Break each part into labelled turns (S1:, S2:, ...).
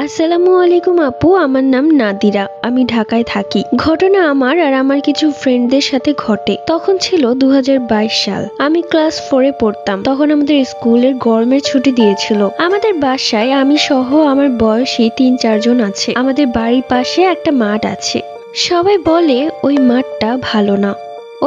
S1: আসসালামু আলাইকুম আপু, আমার নাম নাদিরা। আমি ঢাকায় থাকি। ঘটনা আমার আর আমার কিছু ফ্রেন্ডদের সাথে ঘটে। তখন ছিল 2022 সাল। আমি ক্লাস 4-এ পড়তাম। তখন আমাদের স্কুলের গরমের ছুটি দিয়েছিল। আমাদের বাসায় আমি সহ আমার বয়সী 3-4 জন আছে। আমাদের বাড়ির পাশে একটা মাঠ আছে। সবাই বলে ওই মাঠটা ভালো না,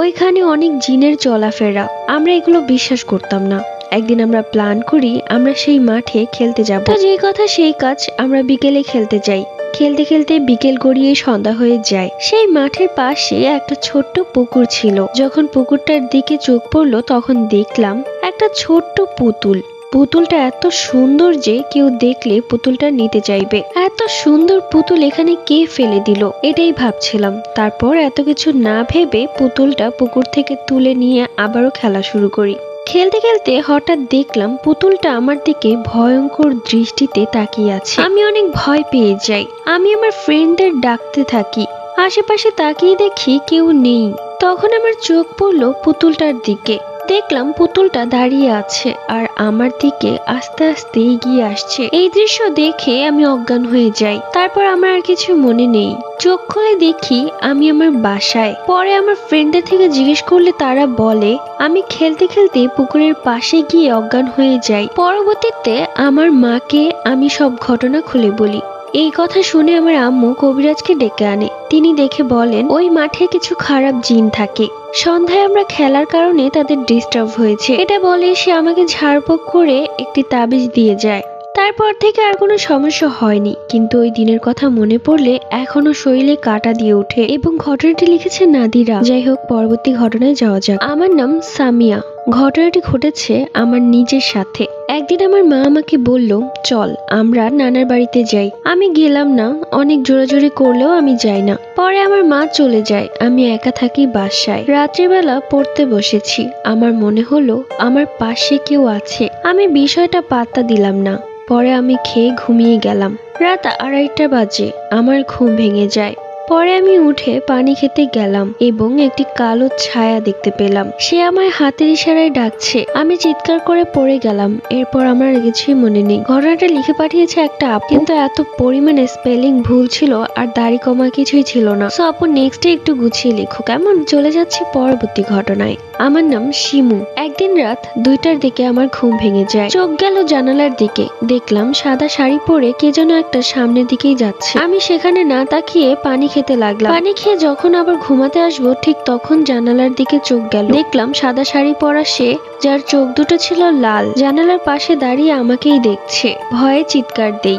S1: ওইখানে অনেক জিনের চলাফেরা। আমরা এগুলো বিশ্বাস করতাম না। একদিন আমরা প্ল্যান করি আমরা সেই মাঠে খেলতে যাব। তো যেই কথা সেই কাজ, আমরা বিকেলে খেলতে যাই। খেলতে খেলতে বিকেল গড়িয়ে সন্ধ্যা হয়ে যায়। সেই মাঠের পাশে একটা ছোট্ট পুকুর ছিল। যখন পুকুরটার দিকে চোখ পড়লো তখন দেখলাম একটা ছোট্ট পুতুল। পুতুলটা এত সুন্দর যে কেউ দেখলে পুতুলটা নিতে চাইবে। এত সুন্দর পুতুল এখানে কে ফেলে দিল, এটাই ভাবছিলাম। তারপর এত কিছু না ভেবে পুতুলটা পুকুর থেকে তুলে নিয়ে আবারও খেলা শুরু করি। খেলতে খেলতে হঠাৎ দেখলাম পুতুলটা আমার দিকে ভয়ঙ্কর দৃষ্টিতে তাকিয়ে আছে। আমি অনেক ভয় পেয়ে যাই। আমি আমার ফ্রেন্ডদের ডাকতে থাকি। আশেপাশে তাকিয়ে দেখি কেউ নেই। তখন আমার চোখ পড়লো পুতুলটার দিকে। দেখলাম পুতুলটা দাঁড়িয়ে আছে আর আমার দিকে আস্তে আস্তে এগিয়ে আসছে। এই দৃশ্য দেখে আমি অজ্ঞান হয়ে যাই। তারপর আমার আর কিছু মনে নেই। চোখ খুলে দেখি আমি আমার বাসায়। পরে আমার ফ্রেন্ডদের থেকে জিজ্ঞেস করলে তারা বলে আমি খেলতে খেলতে পুকুরের পাশে গিয়ে অজ্ঞান হয়ে যাই। পরবর্তীতে আমার মাকে আমি সব ঘটনা খুলে বলি। এই কথা শুনে আমার আম্মু কবিরাজকে ডেকে আনে। তিনি দেখে বলেন ওই মাঠে কিছু খারাপ জিন থাকে। সন্ধ্যায় আমরা খেলার কারণে তাদের ডিস্টার্ব হয়েছে, এটা বলে সে আমাকে ঝাড়ফুঁক করে একটি তাবিজ দিয়ে যায়। তারপর থেকে আর কোনো সমস্যা হয়নি, কিন্তু ওই দিনের কথা মনে পড়লে এখনো শরীরে কাঁটা দিয়ে ওঠে। এবং ঘটনাটি লিখেছে নাদিরা। যাই হোক, পরবর্তী ঘটনায় যাওয়া যাক। আমার নাম সামিয়া। ঘটনাটি ঘটেছে আমার নিজের সাথে। একদিন আমার মা আমাকে বলল চল আমরা নানার বাড়িতে যাই। আমি গেলাম না। অনেক জোরাজোরি করলেও আমি যাই না। পরে আমার মা চলে যায়। আমি একা থাকি বাসায়। রাত্রিবেলা পড়তে বসেছি। আমার মনে হলো আমার পাশে কেউ আছে। আমি বিষয়টা পাত্তা দিলাম না। পরে আমি খেয়ে ঘুমিয়ে গেলাম। রাত 2:30 বাজে আমার ঘুম ভেঙে যায়। পরে আমি উঠে পানি খেতে গেলাম এবং একটি কালো ছায়া দেখতে পেলাম। সে আমায় হাতের ইশারায় ডাকছে। আমি চিৎকার করে পড়ে গেলাম। এরপর আমার কিছুই মনে নেই। ঘটনাটা লিখে পাঠিয়েছে একটা আপু, কিন্তু এত পরিমাণে স্পেলিং ভুল ছিল আর দাড়ি কমা কিছুই ছিল না। সো আপু নেক্সটে একটু গুছিয়ে লিখো কেমন। চলে যাচ্ছে পরবর্তী ঘটনায়। আমার নাম শিমু। একদিন রাত 2টার দিকে আমার ঘুম ভেঙে যায়। চোখ গেল জানালার দিকে। দেখলাম সাদা শাড়ি পরে কে যেন একটা সামনের দিকেই যাচ্ছে। আমি সেখানে না তাকিয়ে পানি খেতে লাগলাম। পানি খেয়ে যখন আবার ঘুমাতে আসবো ঠিক তখন জানালার দিকে চোখ গেল। দেখলাম সাদা শাড়ি পরা সে, যার চোখ দুটো ছিল লাল, জানালার পাশে দাঁড়িয়ে আমাকেই দেখছে। ভয়ে চিৎকার দেই।